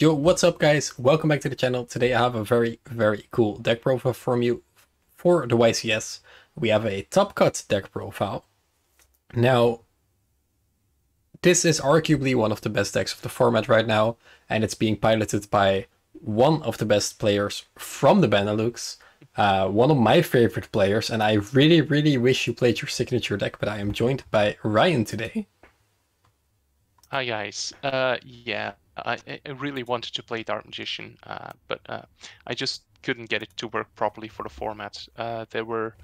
Yo, what's up guys? Welcome back to the channel. Today I have a very cool deck profile from you for the YCS. We have a top cut deck profile. Now, this is arguably one of the best decks of the format right now, and it's being piloted by one of the best players from the Benelux, one of my favorite players, and I really wish you played your signature deck, but I am joined by Ryan today. Hi guys. Yeah, I really wanted to play Dark Magician, but I just couldn't get it to work properly for the format. There were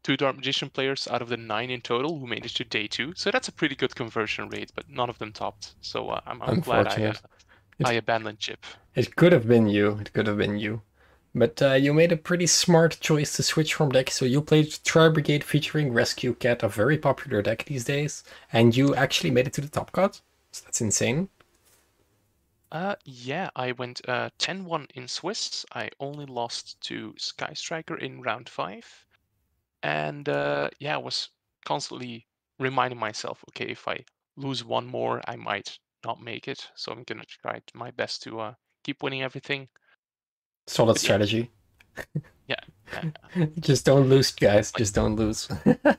2 Dark Magician players out of the 9 in total who made it to day 2, so that's a pretty good conversion rate, but none of them topped. So I'm glad Unfortunate. I abandoned Chip. It could have been you. It could have been you. But you made a pretty smart choice to switch from deck. So you played Tri-Brigade featuring Rescue Cat, a very popular deck these days. And you actually made it to the top cut. So that's insane. Yeah, I went 10-1 in Swiss. I only lost to Sky Striker in round 5. And yeah, I was constantly reminding myself, okay, if I lose one more, I might not make it. So I'm gonna try my best to keep winning everything. Solid But yeah, strategy. yeah. Just don't lose, guys. Just don't lose. I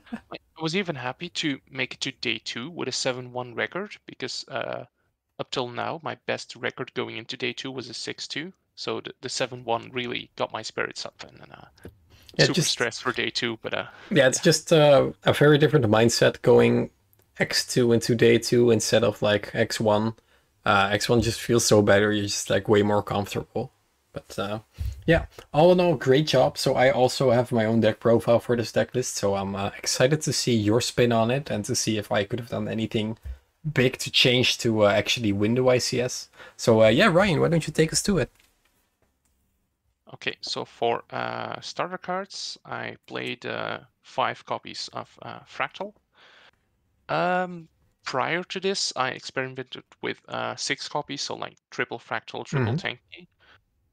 was even happy to make it to day 2 with a 7-1 record because up till now, my best record going into day 2 was a 6-2. So the 7-1 really got my spirits up, and Yeah, super just stressed for day 2. But yeah, it's yeah. just a very different mindset going X2 into day 2 instead of like X1. X1 just feels so better. You're just like way more comfortable. But yeah, all in all, great job. So I also have my own deck profile for this deck list. So I'm excited to see your spin on it and to see if I could have done anything big to change to actually win the YCS. So yeah, Ryan, why don't you take us to it? Okay, so for starter cards, I played 5 copies of Fractal. Prior to this, I experimented with 6 copies, so like triple Fractal, triple Tanky.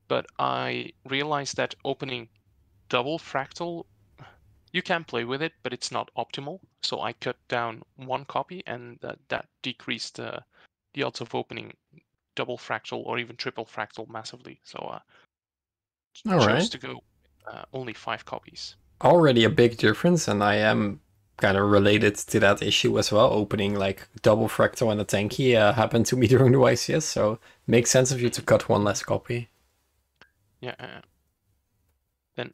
But I realized that opening double Fractal, you can play with it, but it's not optimal. So I cut down 1 copy, and that decreased the odds of opening double Fractal or even triple Fractal massively. So All chose right. to go only 5 copies. Already a big difference, and I am kind of related to that issue as well. Opening like double fractal and a tanky happened to me during the YCS, so makes sense of you to cut one less copy. Yeah. Then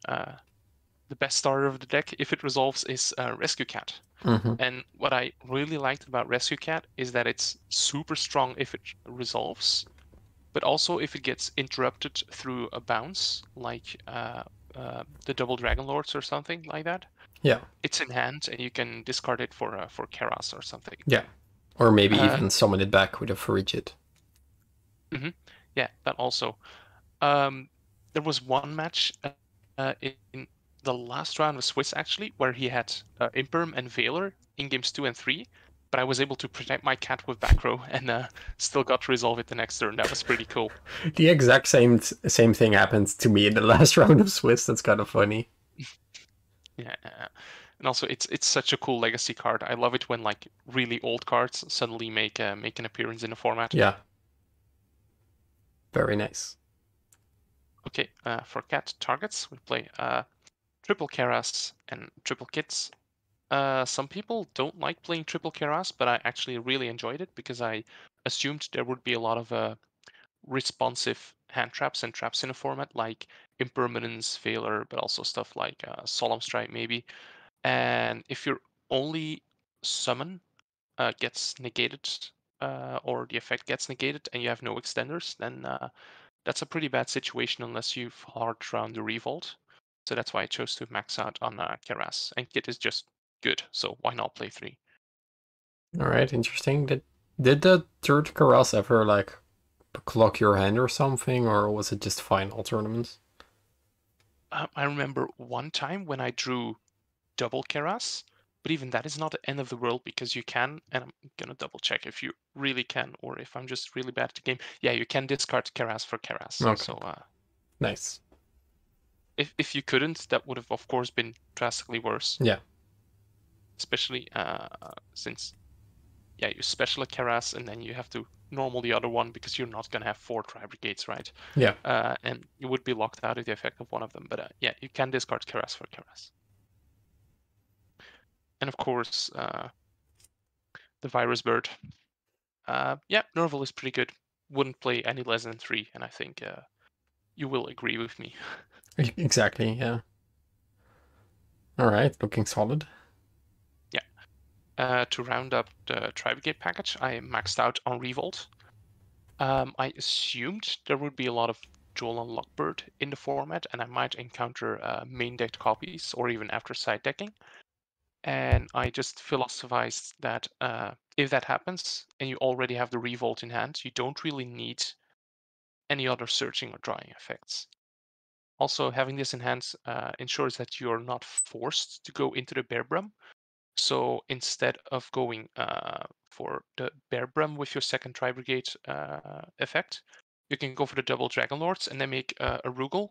the best starter of the deck, if it resolves, is Rescue Cat. Mm-hmm. And what I really liked about Rescue Cat is that it's super strong if it resolves, but also if it gets interrupted through a bounce, like the Double Dragon Lords or something like that. Yeah, It's in hand, and you can discard it for Keras or something. yeah. Or maybe Uh, even summon it back with a Frigid. mhm. Yeah, that also. Um, there was one match in the last round of Swiss actually, where he had Imperm and Veiler in games 2 and 3, but I was able to protect my cat with back row and still got to resolve it the next turn. That was pretty cool. The exact same thing happened to me in the last round of Swiss. That's kind of funny. Yeah, and also it's such a cool legacy card. I love it when like really old cards suddenly make an appearance in the format. Yeah, very nice. Okay, for cat targets, we play triple Keras and triple Kits. Some people don't like playing triple Keras, but I actually really enjoyed it because I assumed there would be a lot of responsive hand traps and traps in a format like Impermanence, Failure, but also stuff like Solemn Strike maybe. And if your only summon gets negated or the effect gets negated and you have no extenders, then that's a pretty bad situation unless you've hard round the Revolt. So that's why I chose to max out on Keras. And Kit is just good, so why not play 3? All right, interesting. Did the third Karas ever like clock your hand or something, or was it just final tournaments? I remember one time when I drew double Keras, but even that is not the end of the world because you can, and I'm gonna double check if you really can or if I'm just really bad at the game. Yeah, you can discard Keras for Keras. Okay, So nice. if you couldn't, that would have of course been drastically worse. Yeah. Especially since yeah, you special a Keras and then you have to normal the other one because you're not going to have 4 Tri-Brigades, right? Yeah. And you would be locked out of the effect of one of them. But yeah, you can discard Keras for Keras. And of course, the Virus Bird. Yeah, Nerval is pretty good. Wouldn't play any less than 3, and I think you will agree with me. Exactly, yeah. All right, looking solid. Yeah. To round up the Tri-Brigade package, I maxed out on Revolt. I assumed there would be a lot of Joel and Lockbird in the format, and I might encounter main decked copies or even after side decking. And I just philosophized that if that happens and you already have the Revolt in hand, you don't really need any other searching or drawing effects. Also, having this in hand ensures that you're not forced to go into the Bear Brum. So instead of going for the Bear Brum with your second Tri-Brigade effect, you can go for the double Dragon Lords and then make a Rugal.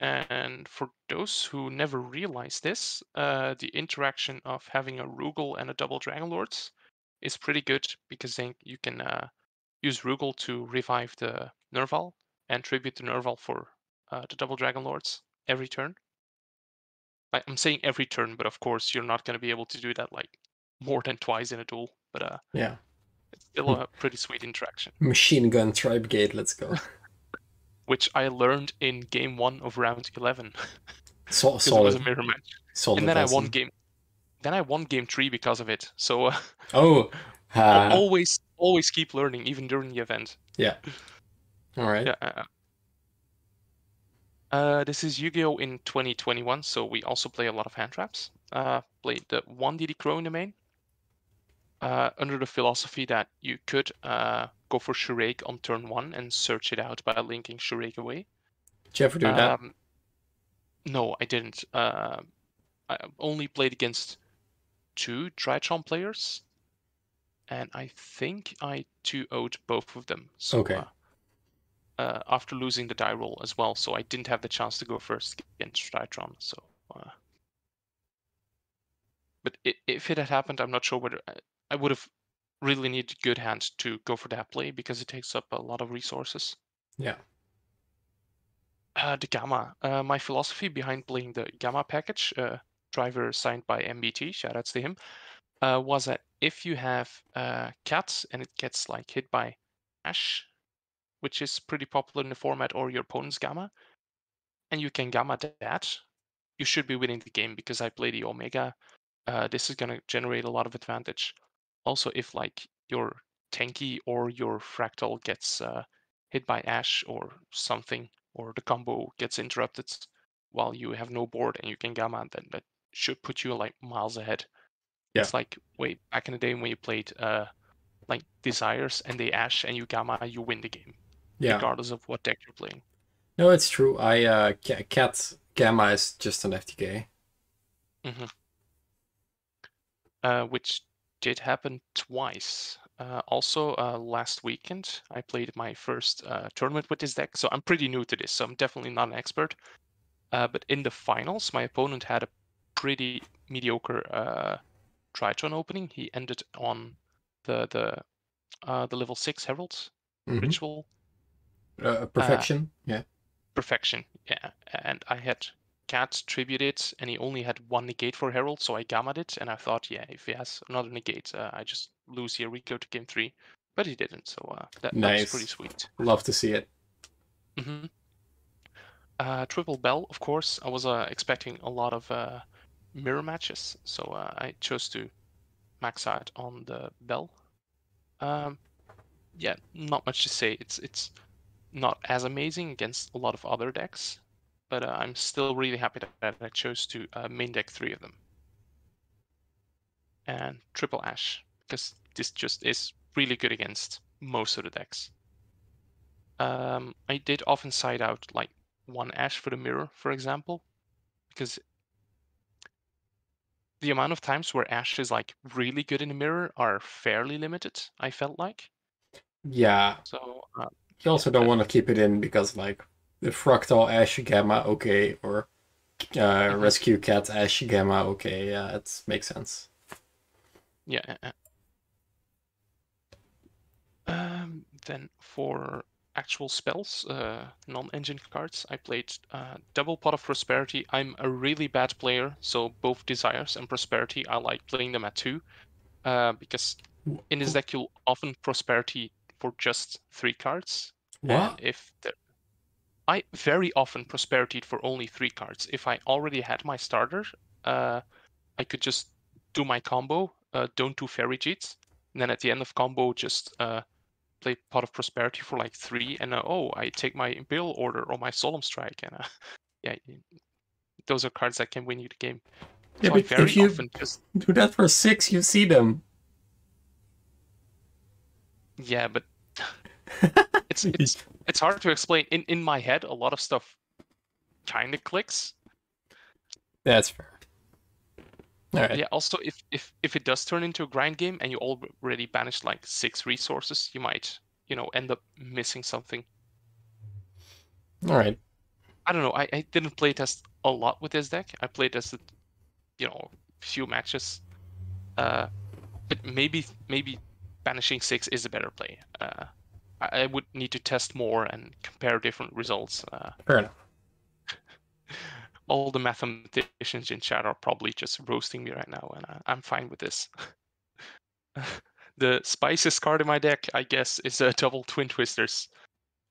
And for those who never realized this, the interaction of having a Rugal and a double Dragon Lords is pretty good because then you can use Rugal to revive the Nerval and tribute the Nerval for the double Dragon Lords every turn. I'm saying every turn, but of course you're not going to be able to do that like more than twice in a duel. But Yeah. it's still a pretty sweet interaction. Machine gun Tri-Brigade, let's go. Which I learned in game 1 of round 11 Solid. because it was a mirror match. Solid And then I won lesson. game. Then I won game 3 because of it. So Oh, always keep learning even during the event. Yeah. All right. Yeah. This is Yu-Gi-Oh! In 2021, so we also play a lot of hand traps. Played the 1 DD Crow in the main. Under the philosophy that you could go for Shurake on turn 1 and search it out by linking Shurake away. Did you ever do that? No, I didn't. I only played against 2 Drytron players, and I think I 2-0'd both of them. So, Okay. after losing the die roll as well, so I didn't have the chance to go first against Drytron. So, but if it had happened, I'm not sure whether I would have really needed good hands to go for that play because it takes up a lot of resources. Yeah. The Gamma. My philosophy behind playing the Gamma package, driver signed by MBT, shoutouts to him, was that if you have Cats and it gets like hit by Ash, which is pretty popular in the format, or your opponent's Gamma, and you can Gamma that, you should be winning the game because I play the Omega. This is going to generate a lot of advantage. Also, if like your Tanky or your Fractal gets hit by Ash or something, or the combo gets interrupted while you have no board and you can Gamma, then that should put you like miles ahead. Yeah. It's like way back in the day when you played like Desires and they Ash and you Gamma, you win the game, regardless of what deck you're playing. No, it's true. Cat Gamma is just an FTK. Which did happen twice. Also, last weekend, I played my first tournament with this deck, so I'm pretty new to this, so I'm definitely not an expert. But in the finals, my opponent had a pretty mediocre Drytron opening. He ended on the level 6 Herald ritual. Perfection, yeah. Perfection, yeah. And I had Cat tribute it, and he only had 1 negate for Herald, so I gammaed it, and I thought, yeah, if he has another negate, I just lose here, we go to game 3. But he didn't, so that was pretty sweet. Love to see it. Triple Bell, of course. I was expecting a lot of mirror matches, so I chose to max out on the Bell. Yeah, not much to say. It's not as amazing against a lot of other decks, but I'm still really happy that I chose to main deck 3 of them. And triple Ash, because this just is really good against most of the decks. I did often side out like 1 Ash for the mirror, for example, because the amount of times where Ash is like really good in the mirror are fairly limited, I felt like. Yeah. So you also don't want to keep it in because like the Fractal Ash Gamma, okay, or Rescue Cat Ash Gamma, okay, yeah, it makes sense. Yeah. Then for actual spells, non-engine cards, I played double Pot of Prosperity. I'm a really bad player, so both Desires and Prosperity, I like playing them at 2, because in this deck you'll often Prosperity for just 3 cards. What? And I very often Prosperity for only 3 cards. If I already had my starter, I could just do my combo, don't do Fairy Cheats, and then at the end of combo just play Pot of Prosperity for like 3, and I take my Imperial Order or my Solemn Strike, and yeah, those are cards that can win you the game. Yeah, So I but if very you often just do that for 6, you see them. yeah, but it's hard to explain. In my head, a lot of stuff kind of clicks. That's fair. All right. Yeah. Also, if it does turn into a grind game and you already banished like 6 resources, you might end up missing something. All right. I don't know. I didn't play test a lot with this deck. I played tested, few matches. But maybe banishing 6 is a better play. I would need to test more and compare different results. Fair enough. All the mathematicians in chat are probably just roasting me right now, and I'm fine with this. The spiciest card in my deck, I guess, is a double Twin Twisters.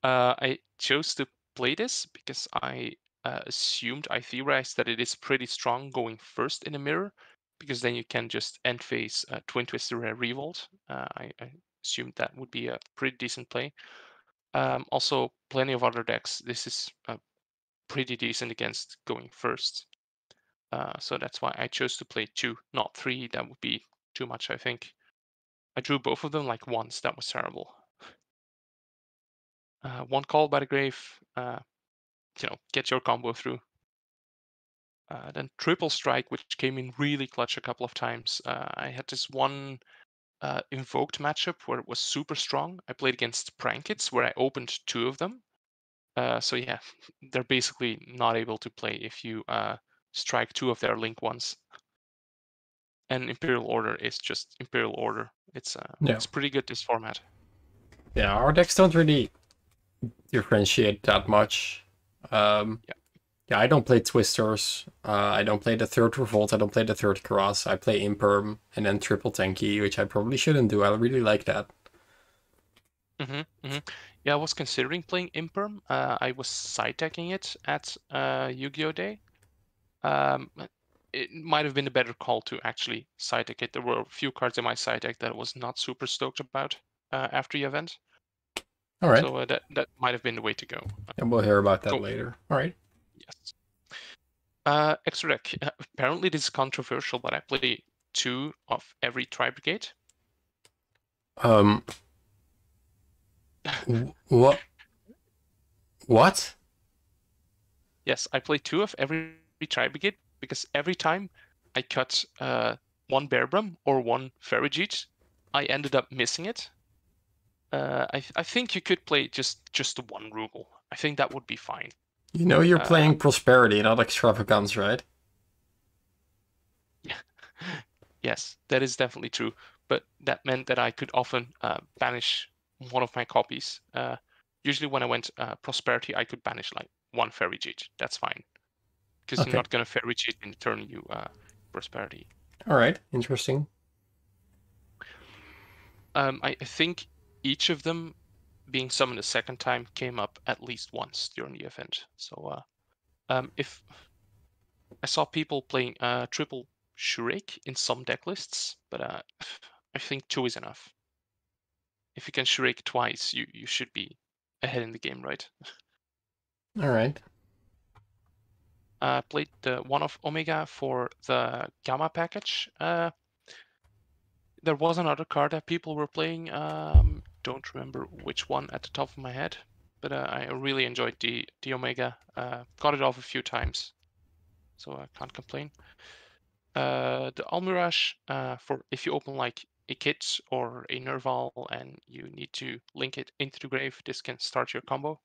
I chose to play this because I theorized that it is pretty strong going first in a mirror, because then you can just end phase Twin Twister Revolt. I assumed that would be a pretty decent play. Also, plenty of other decks. This is pretty decent against going first. So that's why I chose to play 2, not 3. That would be too much, I think. I drew both of them like once. That was terrible. 1 Call by the Grave. Get your combo through. Then Triple Strike, which came in really clutch a couple of times. I had this one invoked matchup where it was super strong. I played against Prankits, where I opened 2 of them. So yeah, they're basically not able to play if you strike 2 of their link ones. And Imperial Order is just Imperial Order. It's pretty good, this format. Yeah, our decks don't really differentiate that much. Yeah, I don't play Twisters. I don't play the 3rd Revolt. I don't play the 3rd Cross. I play Imperm and then Triple Tanky, which I probably shouldn't do. I really like that. Yeah, I was considering playing Imperm. I was side decking it at Yu-Gi-Oh! Day. It might have been a better call to actually side deck it. There were a few cards in my side deck that I was not super stoked about after the event. All right. So that might have been the way to go. And we'll hear about that later. All right. Yes. Extra deck. Apparently this is controversial, but I play 2 of every Tri-Brigade. What? What? Yes, I play 2 of every Tri-Brigade because every time I cut 1 Bearbrum or 1 Ferrigeet, I ended up missing it. I think you could play just 1 Rugal. I think that would be fine. You know you're playing Prosperity, not Extravagance, right? Yes, that is definitely true. But that meant that I could often banish one of my copies. Usually when I went Prosperity, I could banish like 1 Ferrigeet. That's fine. Because you're not going to Ferrigeet in the turn you Prosperity. All right, interesting. I think each of them being summoned a second time came up at least once during the event. So if I saw people playing triple Shurake in some deck lists, but I think 2 is enough. If you can Shurake twice, you should be ahead in the game, right? All right. Played the 1 of Omega for the Gamma package. There was another card that people were playing. Don't remember which one at the top of my head, but I really enjoyed the Omega. Got it off a few times, so I can't complain. The Almirage, for if you open like a kit or a Nerval and you need to link it into the grave, this can start your combo.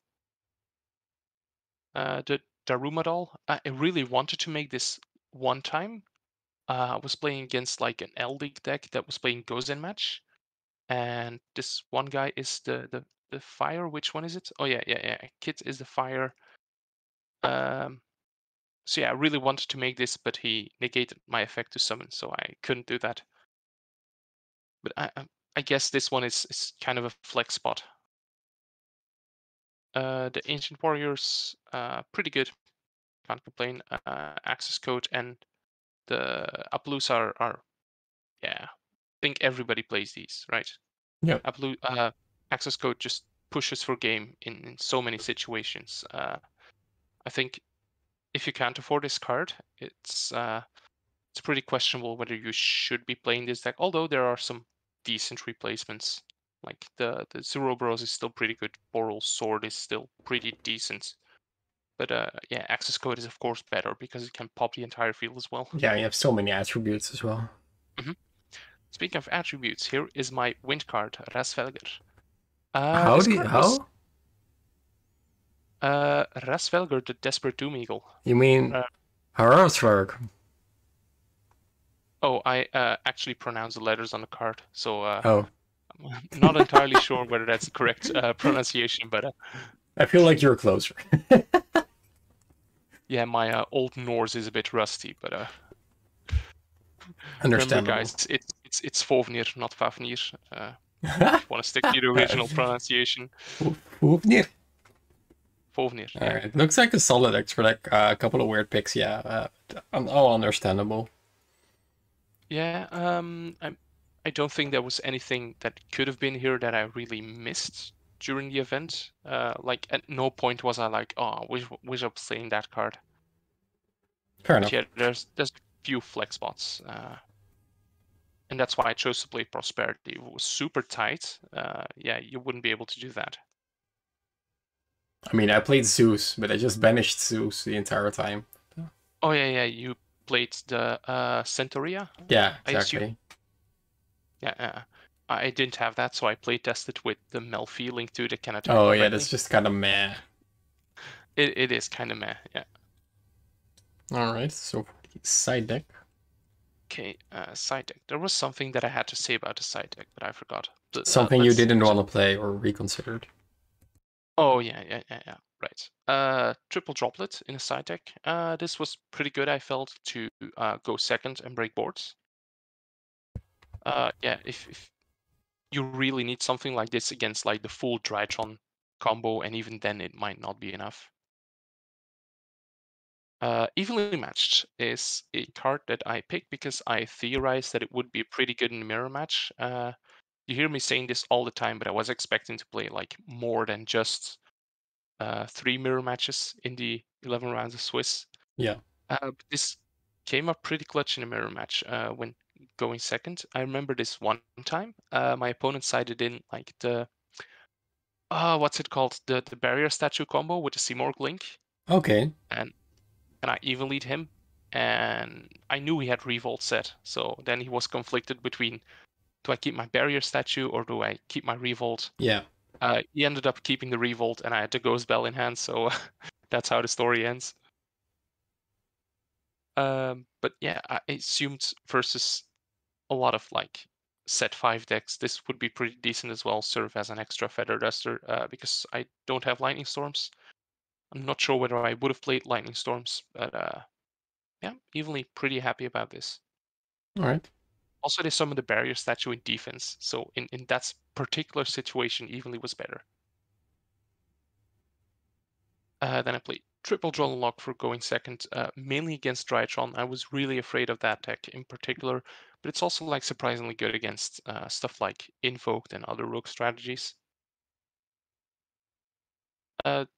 The Darumadal, I really wanted to make this one time. I was playing against like an L League deck that was playing Gozen match, and this one guy is the the fire. Which one is it? Oh yeah. Kit is the fire. So yeah, I really wanted to make this, but he negated my effect to summon, so I couldn't do that. But I guess this one is kind of a flex spot. The Ancient Warriors, pretty good. Can't complain. Access Code and the Appaloosa are yeah. I think everybody plays these, right? Yeah. Access Code just pushes for game in so many situations. I think if you can't afford this card, it's pretty questionable whether you should be playing this deck. Although there are some decent replacements, like the Zero Bros is still pretty good. Boral Sword is still pretty decent. But yeah, Access Code is of course better because it can pop the entire field as well. Yeah, you have so many attributes as well. hmm Speaking of attributes, here is my wind card, Rasvelger. How This do you, card was how? Rasvelger, the Desperate Doom Eagle. You mean Uh, Hararsvarg? oh, I actually pronounced the letters on the card, so Oh, I'm not entirely sure whether that's the correct pronunciation, but I feel like you're closer. yeah, my Old Norse is a bit rusty, but remember, Understandable. guys, it's Fovnir, not Fafnir. If you want to stick to the original pronunciation, Hoofnir. Fovnir. All Yeah, right, looks like a solid X for like a couple of weird picks. Yeah, all understandable. yeah. I don't think there was anything that could have been here that I really missed during the event. Like at no point was I like, oh, wish I was playing that card. Fair But enough. yeah, there's a few flex spots. And that's why I chose to play Prosperity. It was super tight. Yeah, you wouldn't be able to do that. I mean, I played Zeus, but I just banished Zeus the entire time. Oh yeah. You played the Centauria, Yeah, I assume. exactly. Yeah. I didn't have that, so I play tested with the Melfi link too that can attack Oh yeah, directly. that's just kind of meh. It is kind of meh. Yeah. All right, so side deck. Okay. Side deck. There was something that I had to say about the side deck, but I forgot. Something you didn't want to play or reconsidered. Oh yeah. Right. Triple droplet in a side deck. This was pretty good. I felt to go second and break boards. Yeah, if you really need something like this against like the full Drytron combo, and even then it might not be enough. Evenly Matched is a card that I picked because I theorized that it would be pretty good in a mirror match. You hear me saying this all the time, but I was expecting to play like more than just 3 mirror matches in the 11 rounds of Swiss. Yeah. But this came up pretty clutch in a mirror match when going second. I remember this one time. My opponent sided in like the what's it called? The barrier statue combo with the Simorg link, Okay. and I evenlied him, and I knew he had revolt set. So then he was conflicted between, do I keep my barrier statue or do I keep my revolt? Yeah. He ended up keeping the revolt, and I had the ghost bell in hand. So that's how the story ends. But yeah, I assumed versus a lot of like set 5 decks, this would be pretty decent as well, serve as an extra feather duster because I don't have lightning storms. I'm not sure whether I would have played lightning storms, but yeah, evenly pretty happy about this. All right. Also, they summoned the barrier statue in defense, so in that particular situation, evenly was better. Then I played triple draw lock for going second, mainly against Drytron. I was really afraid of that deck in particular, but it's also like surprisingly good against stuff like Invoked and other rogue strategies.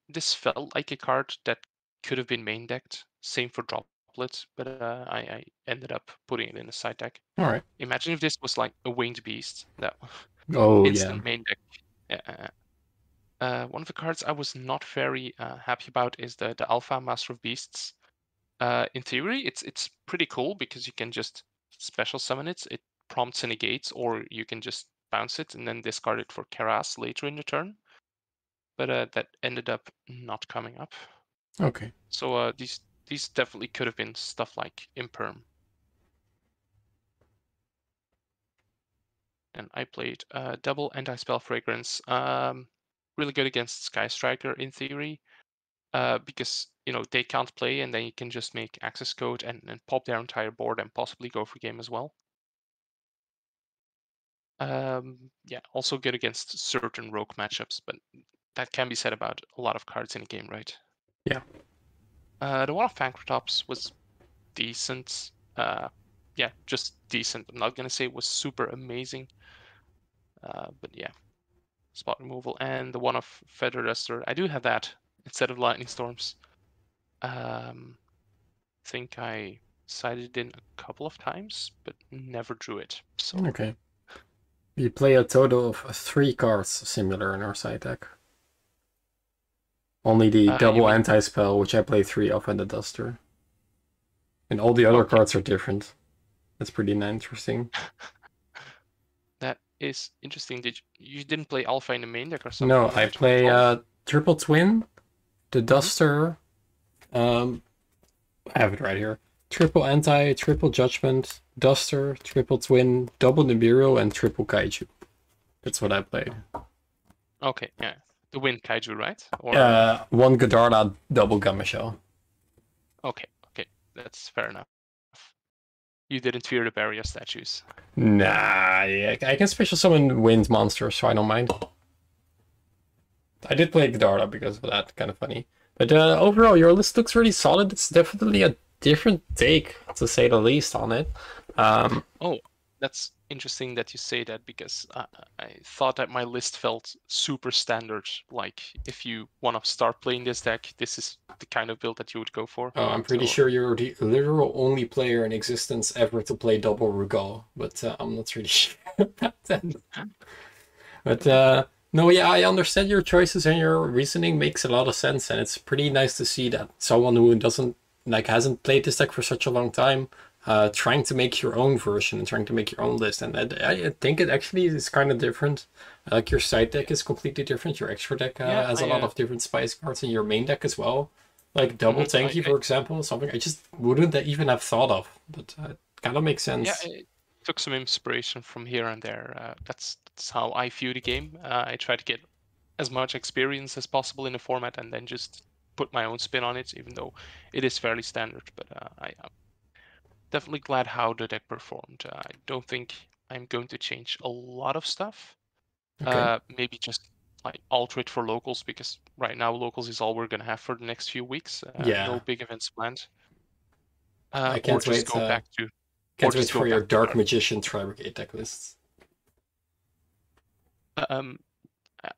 This felt like a card that could have been main decked. Same for Droplet, but I ended up putting it in a side deck. All right. Imagine if this was like a winged beast. That Oh yeah. instant main deck. Yeah. One of the cards I was not very happy about is the Alpha Master of Beasts. In theory, it's pretty cool because you can just special summon it. It prompts and negates, or you can just bounce it and then discard it for Karas later in the turn. But that ended up not coming up. Okay. So these definitely could have been stuff like Imperm. And I played double anti-spell fragrance. really good against Sky Striker in theory, because they can't play, and then you can just make access code and pop their entire board and possibly go for game as well. Yeah, also good against certain rogue matchups, but that can be said about a lot of cards in a game, right? Yeah. The one of Fankratops was decent. Yeah, just decent. I'm not gonna say it was super amazing, but yeah, spot removal. And the one of Feather Duster, I do have that instead of Lightning Storms. Think I sided in a couple of times, but never drew it. So Okay. We play a total of 3 cards similar in our side deck. Only the you double mean anti-spell, which I play 3 of, and the Duster. And all the other okay? cards are different. That's pretty interesting. That is interesting. You didn't play Alpha in the main deck or something, No, I right? With play 12? Triple Twin, the Mhm. Duster, I have it right here. Triple Anti, Triple Judgment, Duster, Triple Twin, Double Nibiru, and Triple Kaiju. That's what I played. Okay, yeah. The Wind Kaiju, right? Or 1 Godarda, double Gamma Shell. okay, that's fair enough. You didn't fear the barrier statues. Nah, yeah, I can special summon wind monsters, so I don't mind. I did play Godarda because of that, kind of funny. But overall, your list looks really solid. It's definitely a different take, to say the least, on it. Oh, that's interesting that you say that, because I thought that my list felt super standard. Like, if you want to start playing this deck, this is the kind of build that you would go for. I'm pretty So sure you're the literal only player in existence ever to play double Rugal, but I'm not really sure about that. But no, yeah, I understand your choices and your reasoning makes a lot of sense, and it's pretty nice to see that someone who hasn't played this deck for such a long time, trying to make your own version and trying to make your own list. And I think it actually is kind of different. Like your side deck is completely different. Your extra deck yeah, has a lot of different spice cards, and your main deck as well. Like double tanky, for example, something I just wouldn't even have thought of, but it kind of makes sense. yeah, I took some inspiration from here and there. That's how I view the game. I try to get as much experience as possible in the format, and then just put my own spin on it, even though it is fairly standard. But I'm definitely glad how the deck performed. I don't think I'm going to change a lot of stuff. Okay. Maybe just like alter it for locals, because right now locals is all we're gonna have for the next few weeks. No Yeah, big events planned. I Or can't just wait. go back to, Can't wait for your to Dark dark. Magician Tri-Brigade deck lists. Um,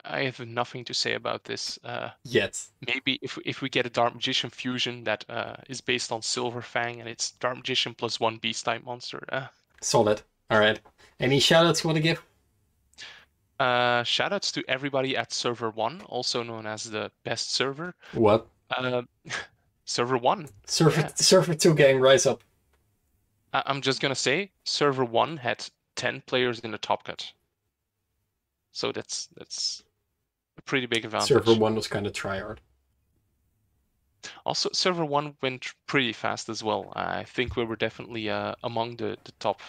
I have nothing to say about this. Yet. Maybe if we get a Dark Magician fusion that is based on Silver Fang, and it's Dark Magician plus 1 Beast type monster. Solid. All right. Any shoutouts you want to give? Shoutouts to everybody at Server 1, also known as the best server. What? Uh, Server 1. Server, Yeah. Server 2 gang, rise up. I'm just gonna say Server 1 had 10 players in the top cut. So that's a pretty big advantage. Server 1 was kind of tryhard. Also, Server 1 went pretty fast as well. I think we were definitely among the top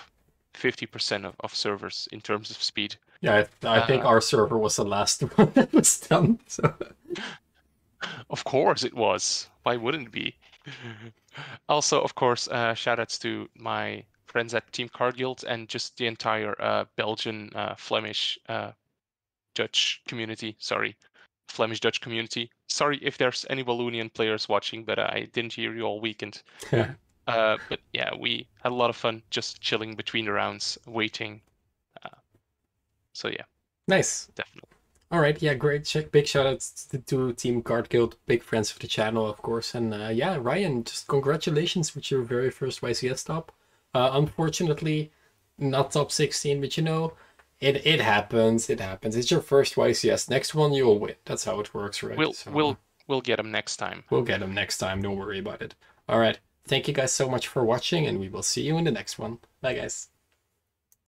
50% of servers in terms of speed. Yeah, I think our server was the last one that was done. So. Of course it was. Why wouldn't it be? Also, of course, shoutouts to my friends at Team Card Guild and just the entire Belgian, Flemish, Dutch community. Sorry, Flemish Dutch community. Sorry if there's any Wallonian players watching, but I didn't hear you all weekend. But yeah, we had a lot of fun just chilling between the rounds, waiting. So yeah, Nice. definitely. All right, yeah, great. Big shout outs to Team Card Guild, big friends of the channel, of course. And yeah, Ryan, just congratulations with your very first YCS top. Unfortunately, not top 16, but it happens. It happens. It's your first YCS. Next one you'll win. That's how it works, right? We'll get them next time. We'll get them next time. Don't worry about it. All right. Thank you guys so much for watching, and we will see you in the next one. Bye, guys.